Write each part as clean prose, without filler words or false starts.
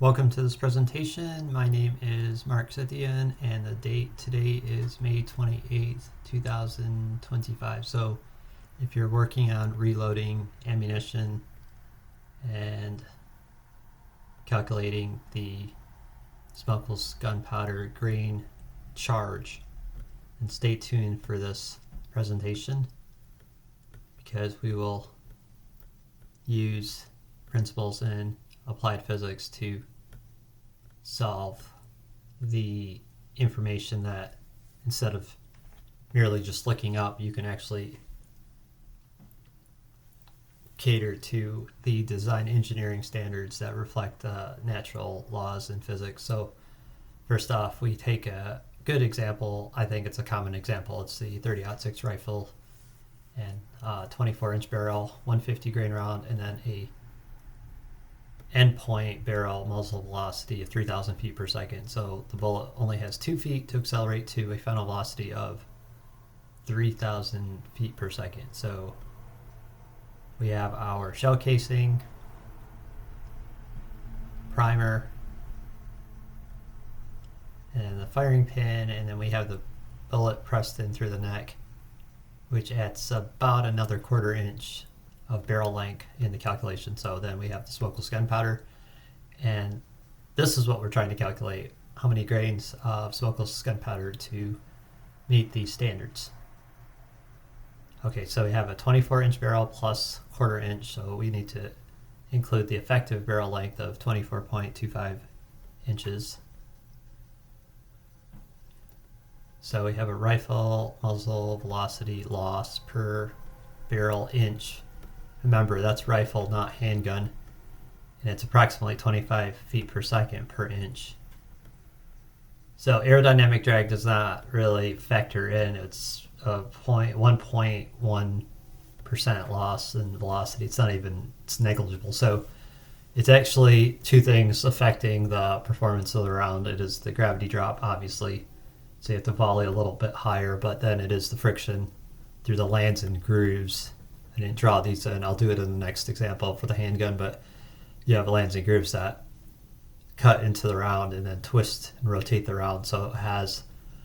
Welcome to this presentation. My name is Mark Sithian and the date today is May 28th, 2025. So if you're working on reloading ammunition and calculating the Smokeless Gun Powder grain charge, and stay tuned for this presentation because we will use principles in applied physics to solve the information that instead of merely just looking up, you can actually cater to the design engineering standards that reflect natural laws in physics. So first off, we take a good example. I think it's a common example. It's the 30-06 rifle and 24-inch barrel, 150 grain round, and then a endpoint barrel muzzle velocity of 3,000 feet per second. So the bullet only has 2 feet to accelerate to a final velocity of 3,000 feet per second. So we have our shell casing, primer, and the firing pin, and then we have the bullet pressed in through the neck, which adds about another 1/4 inch of barrel length in the calculation. So then we have the smokeless gunpowder, and this is what we're trying to calculate: how many grains of smokeless gunpowder to meet these standards. Okay, so we have a 24-inch barrel plus 1/4 inch, so we need to include the effective barrel length of 24.25 inches. So we have a rifle muzzle velocity loss per barrel inch. Remember, that's rifle, not handgun, and it's approximately 25 feet per second per inch. So aerodynamic drag does not really factor in. It's a 1.1% loss in velocity. It's negligible. So it's actually two things affecting the performance of the round. It is the gravity drop, obviously, so you have to volley a little bit higher, but then it is the friction through the lands and grooves. I didn't draw these in. I'll do it in the next example for the handgun, but you have lands and grooves that cut into the round and then twist and rotate the round, so it has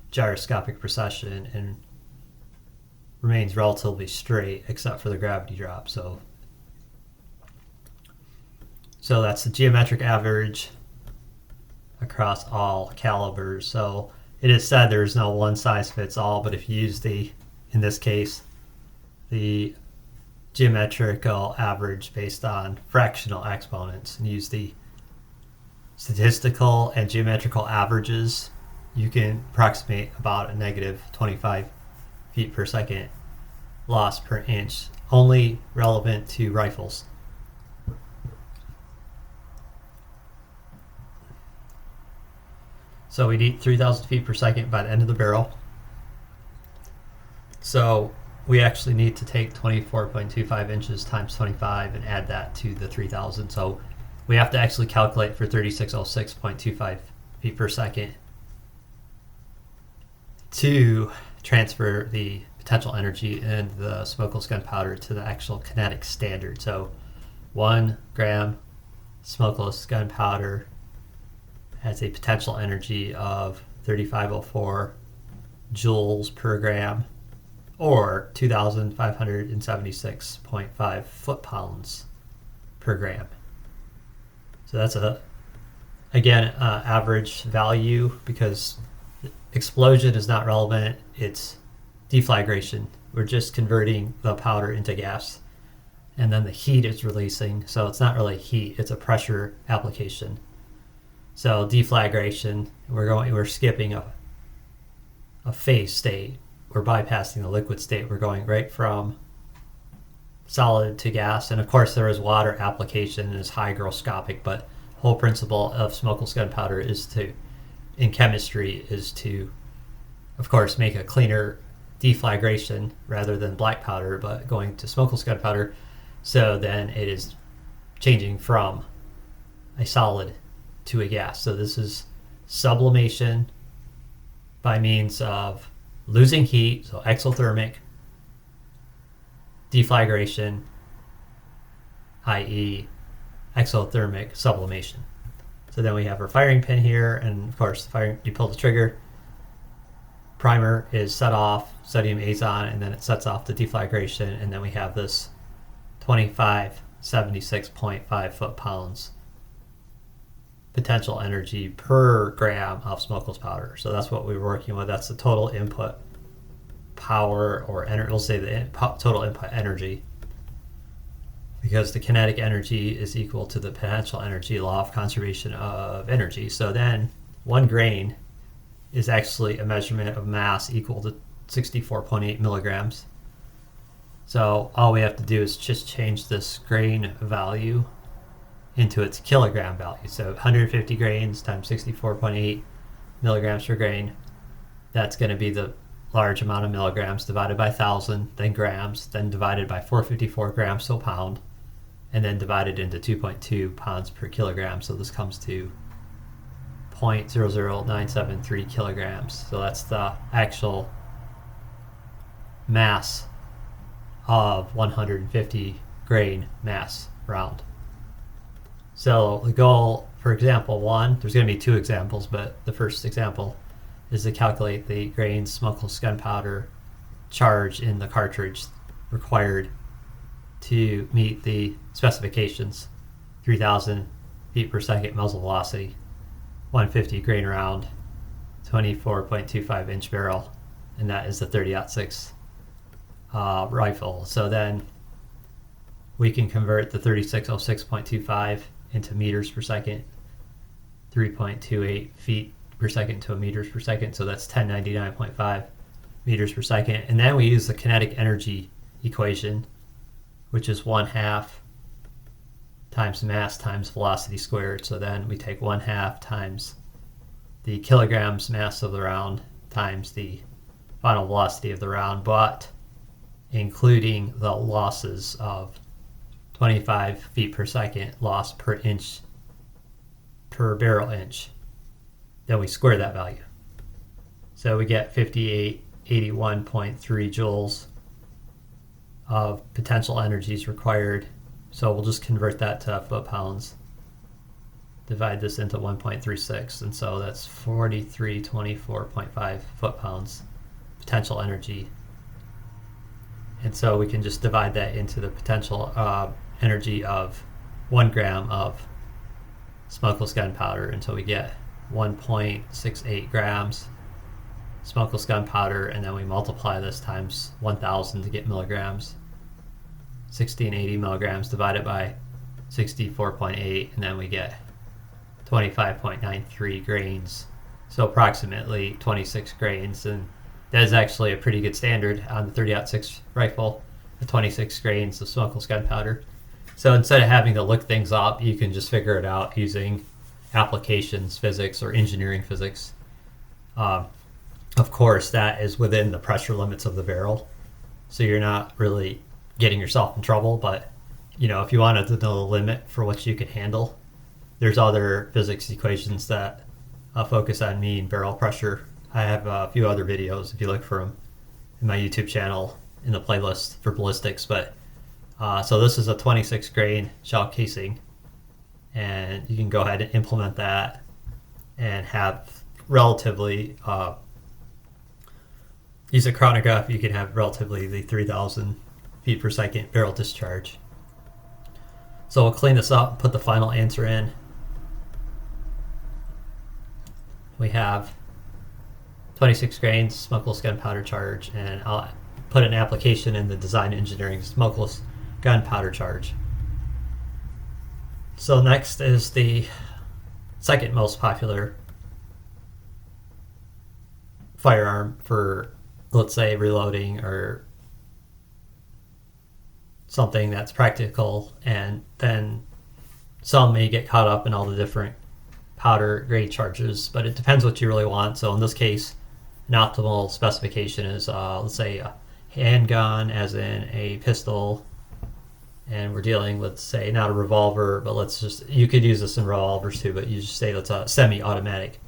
gyroscopic precession and remains relatively straight except for the gravity drop. So that's the geometric average across all calibers. So it is said there's no one size fits all, but if you use in this case, the geometrical average based on fractional exponents and use the statistical and geometrical averages, you can approximate about a negative 25 feet per second loss per inch, only relevant to rifles. So we need 3,000 feet per second by the end of the barrel. So we actually need to take 24.25 inches times 25 and add that to the 3,000. So we have to actually calculate for 3606.25 feet per second to transfer the potential energy in the smokeless gunpowder to the actual kinetic standard. So 1 gram smokeless gunpowder has a potential energy of 3504 joules per gram, or 2,576.5 foot-pounds per gram. So that's average value, because explosion is not relevant. It's deflagration. We're just converting the powder into gas, and then the heat is releasing. So it's not really heat, it's a pressure application. So deflagration, we're skipping a phase state. We're bypassing the liquid state. We're going right from solid to gas. And of course there is water application and it's hygroscopic, but the whole principle of smokeless gunpowder in chemistry is to, of course, make a cleaner deflagration rather than black powder, but going to smokeless gunpowder. So then it is changing from a solid to a gas. So this is sublimation by means of losing heat, so exothermic, deflagration, i.e. exothermic sublimation. So then we have our firing pin here, and of course, you pull the trigger. Primer is set off, sodium azon, and then it sets off the deflagration, and then we have this 2576.5 foot-pounds potential energy per gram of smokeless powder. So that's what we were working with. That's the total input power, or we'll say the total input energy, because the kinetic energy is equal to the potential energy, law of conservation of energy. So then 1 grain is actually a measurement of mass equal to 64.8 milligrams. So all we have to do is just change this grain value into its kilogram value. So 150 grains times 64.8 milligrams per grain, that's going to be the large amount of milligrams divided by 1,000, then grams, then divided by 454 grams per pound, and then divided into 2.2 pounds per kilogram. So this comes to 0.00973 kilograms. So that's the actual mass of 150 grain mass round. So the goal for example 1, there's going to be 2 examples, but the first example is to calculate the grain smokeless gunpowder charge in the cartridge required to meet the specifications: 3,000 feet per second muzzle velocity, 150 grain round, 24.25 inch barrel, and that is the 30-06 rifle. So then we can convert the 3606.25 into meters per second, 3.28 feet per second to a meters per second. So that's 1099.5 meters per second. And then we use the kinetic energy equation, which is 1/2 times mass times velocity squared. So then we take 1/2 times the kilograms mass of the round times the final velocity of the round, but including the losses of 25 feet per second loss per inch per barrel inch. Then we square that value. So we get 5881.3 joules of potential energies required. So we'll just convert that to foot-pounds, divide this into 1.36, and so that's 4324.5 foot-pounds potential energy. And so we can just divide that into the potential energy of 1 gram of smokeless gunpowder until we get 1.68 grams smokeless gunpowder, and then we multiply this times 1,000 to get milligrams. 1680 milligrams divided by 64.8, and then we get 25.93 grains. So approximately 26 grains, and that is actually a pretty good standard on the 30-06 rifle, the 26 grains of smokeless gunpowder. So instead of having to look things up, you can just figure it out using applications physics or engineering physics. Of course, that is within the pressure limits of the barrel, so you're not really getting yourself in trouble. But if you wanted to know the limit for what you can handle, there's other physics equations that focus on mean barrel pressure. I have a few other videos if you look for them in my YouTube channel in the playlist for ballistics. But so this is a 26 grain shell casing, and you can go ahead and implement that and have relatively use a chronograph. You can have relatively the 3,000 feet per second barrel discharge. So we'll clean this up and put the final answer in. We have 26 grains smokeless gunpowder charge, and I'll put an application in the design engineering smokeless gunpowder charge. So next is the second most popular firearm for, let's say, reloading or something that's practical, and then some may get caught up in all the different powder grade charges, but it depends what you really want. So in this case, an optimal specification is let's say a handgun, as in a pistol, and we're dealing with, say, not a revolver, but you could use this in revolvers too, but you just say that's a semi-automatic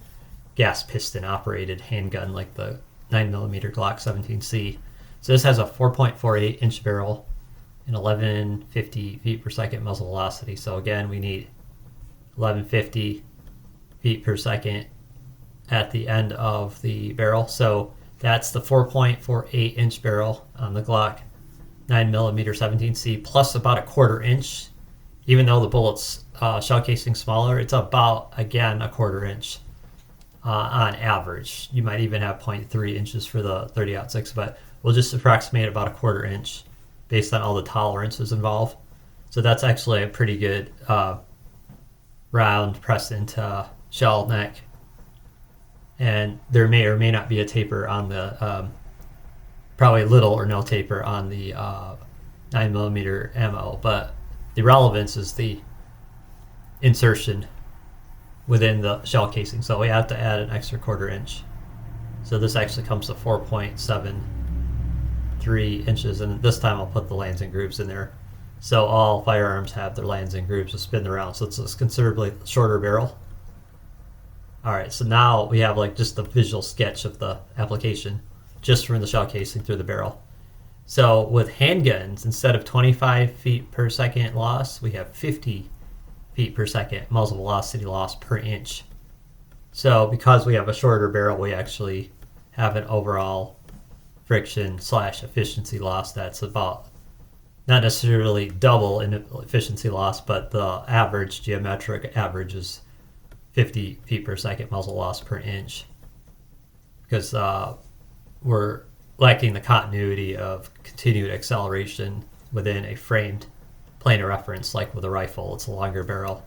gas piston operated handgun like the 9mm Glock 17C. So this has a 4.48 inch barrel and 1150 feet per second muzzle velocity. So again, we need 1150 feet per second at the end of the barrel. So that's the 4.48 inch barrel on the Glock 9mm 17C plus about a quarter inch. Even though the bullet's shell casing smaller, it's about, again, a quarter inch on average. You might even have 0.3 inches for the 30-06, but we'll just approximate about a quarter inch based on all the tolerances involved. So that's actually a pretty good round pressed into shell neck. And there may or may not be a taper on the, probably little or no taper on the 9mm ammo, but the relevance is the insertion within the shell casing. So we have to add an extra quarter inch. So this actually comes to 4.73 inches, and this time I'll put the lands and grooves in there. So all firearms have their lands and grooves to spin around. So it's a considerably shorter barrel. All right, so now we have like just a visual sketch of the application just from the shell casing through the barrel. So with handguns, instead of 25 feet per second loss, we have 50 feet per second muzzle velocity loss per inch. So because we have a shorter barrel, we actually have an overall friction / efficiency loss that's about, not necessarily double in efficiency loss, but the average geometric average is 50 feet per second muzzle loss per inch, because we're lacking the continuity of continued acceleration within a framed plane of reference. Like with a rifle, it's a longer barrel,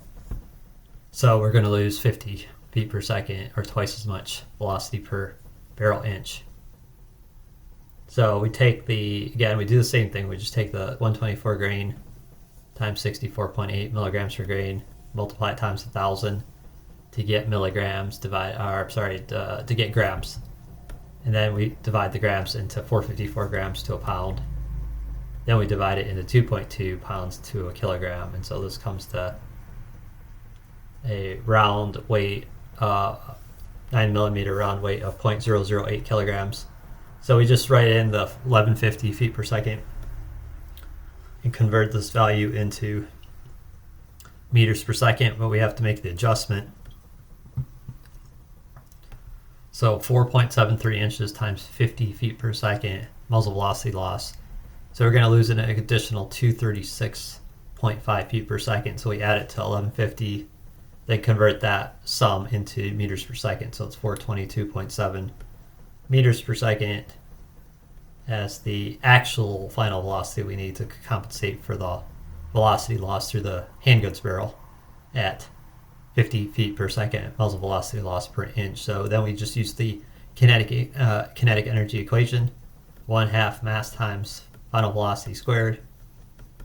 so we're going to lose 50 feet per second, or twice as much velocity per barrel inch. So we take we do the same thing. We just take the 124 grain times 64.8 milligrams per grain, multiply it times 1,000 to get milligrams, to get grams. And then we divide the grams into 454 grams to a pound. Then we divide it into 2.2 pounds to a kilogram. And so this comes to a round weight, 9mm round weight of 0.008 kilograms. So we just write in the 1150 feet per second and convert this value into meters per second, but we have to make the adjustment. So 4.73 inches times 50 feet per second muzzle velocity loss. So we're going to lose an additional 236.5 feet per second. So we add it to 1150, then convert that sum into meters per second. So it's 422.7 meters per second as the actual final velocity we need to compensate for the velocity loss through the handguns barrel at 50 feet per second muzzle velocity loss per inch. So then we just use the kinetic energy equation, 1/2 mass times final velocity squared.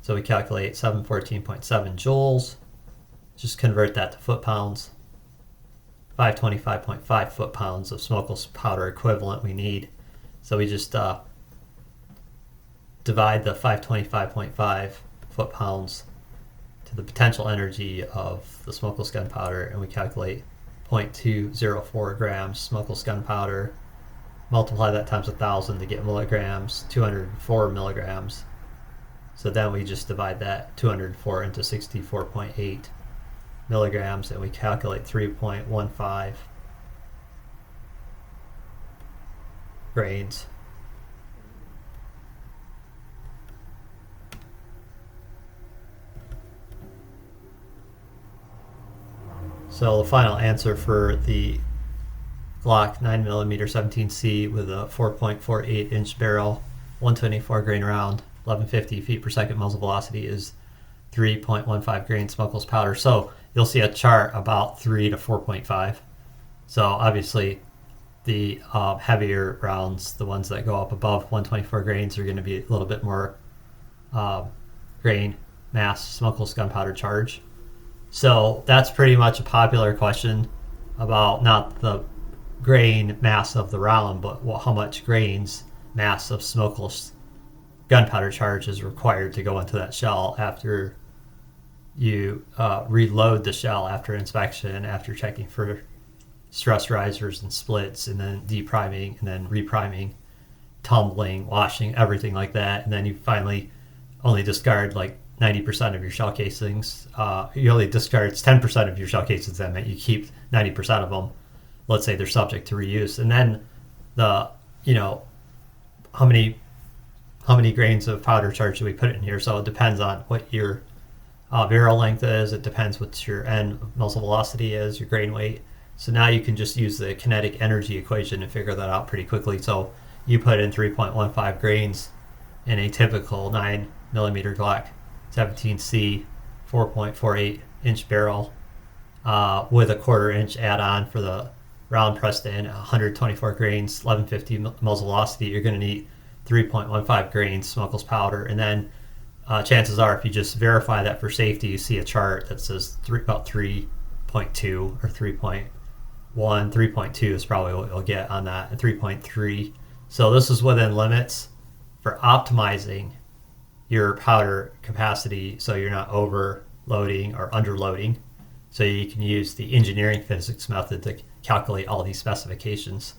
So we calculate 714.7 joules. Just convert that to foot pounds. 525.5 foot pounds of smokeless powder equivalent we need. So we just divide the 525.5 foot pounds to the potential energy of the smokeless gunpowder, and we calculate 0.204 grams smokeless gunpowder, multiply that times 1,000 to get milligrams, 204 milligrams. So then we just divide that 204 into 64.8 milligrams, and we calculate 3.15 grains. So the final answer for the Glock 9mm 17C with a 4.48 inch barrel, 124 grain round, 1150 feet per second muzzle velocity is 3.15 grain smokeless powder. So you'll see a chart about 3 to 4.5. So obviously the heavier rounds, the ones that go up above 124 grains, are going to be a little bit more grain mass smokeless gunpowder charge. So that's pretty much a popular question about not the grain mass of the round, but how much grains mass of smokeless gunpowder charge is required to go into that shell after you reload the shell after inspection, after checking for stress risers and splits, and then depriming and then repriming, tumbling, washing, everything like that. And then you finally only discard like 90% of your shell casings. You only discard 10% of your shell casings. That meant you keep 90% of them. Let's say they're subject to reuse, and then the how many grains of powder charge do we put in here? So it depends on what your barrel length is. It depends what your end muzzle velocity is, your grain weight. So now you can just use the kinetic energy equation and figure that out pretty quickly. So you put in 3.15 grains in a typical 9mm Glock 17C 4.48 inch barrel with a 1/4 inch add-on for the round pressed in, 124 grains, 1150 muzzle velocity. You're going to need 3.15 grains smokeless powder, and then chances are, if you just verify that for safety, you see a chart that says about 3.2 or 3.1. 3.2 is probably what you'll get on that, and 3.3. So this is within limits for optimizing your powder capacity, so you're not overloading or underloading. So you can use the engineering physics method to calculate all these specifications.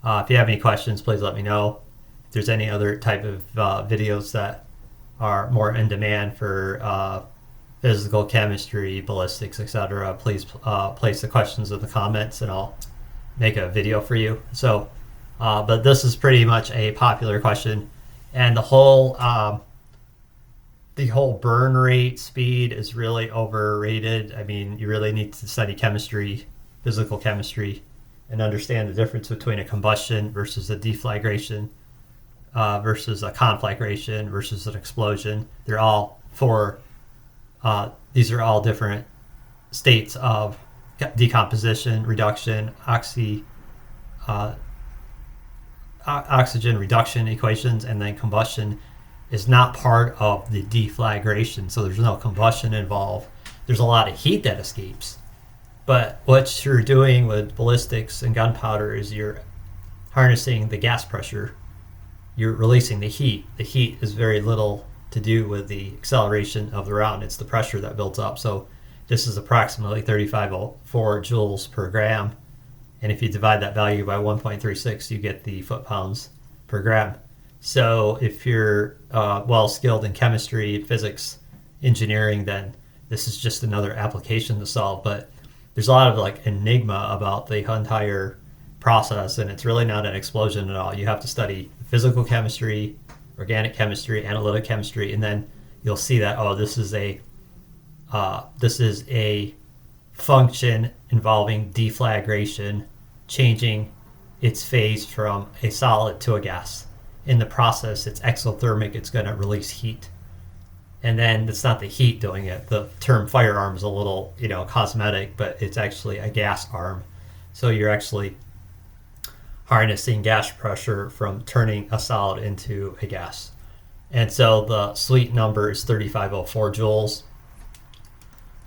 If you have any questions, please let me know. If there's any other type of videos that are more in demand for physical chemistry, ballistics, etc., please place the questions in the comments and I'll make a video for you. So, but this is pretty much a popular question, and the whole burn rate speed is really overrated. I mean, you really need to study chemistry, physical chemistry, and understand the difference between a combustion versus a deflagration versus a conflagration versus an explosion. They're all these are all different states of decomposition, reduction, oxygen reduction equations, and then combustion is not part of the deflagration, so there's no combustion involved. There's a lot of heat that escapes, but what you're doing with ballistics and gunpowder is you're harnessing the gas pressure. You're releasing the heat. The heat is very little to do with the acceleration of the round. It's the pressure that builds up. So this is approximately 3504 joules per gram, and if you divide that value by 1.36, you get the foot-pounds per gram. So if you're well skilled in chemistry, physics, engineering, then this is just another application to solve. But there's a lot of like enigma about the entire process, and it's really not an explosion at all. You have to study physical chemistry, organic chemistry, analytic chemistry, and then you'll see that, oh, this is a function involving deflagration, changing its phase from a solid to a gas. In the process, it's exothermic. It's going to release heat, and then it's not the heat doing it. The term firearm is a little, cosmetic, but it's actually a gas arm. So you're actually harnessing gas pressure from turning a solid into a gas. And so the sweet number is 3504 joules,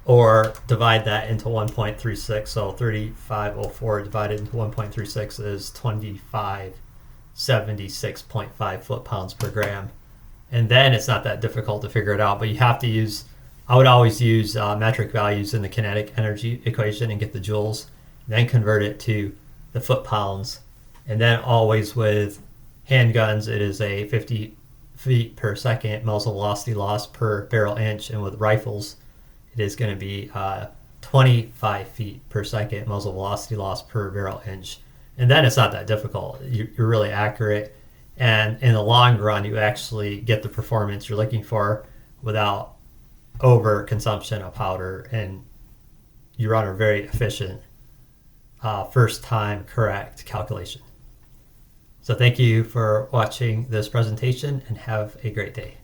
or divide that into 1.36. So 3504 divided into 1.36 is 2576.5 foot-pounds per gram. And then it's not that difficult to figure it out, but you have to use, I would always use metric values in the kinetic energy equation and get the joules, then convert it to the foot-pounds. And then always with handguns, it is a 50 feet per second muzzle velocity loss per barrel inch. And with rifles, it is going to be 25 feet per second muzzle velocity loss per barrel inch. And then it's not that difficult. You're really accurate. And in the long run, you actually get the performance you're looking for without over consumption of powder. And you run a very efficient first time correct calculation. So thank you for watching this presentation and have a great day.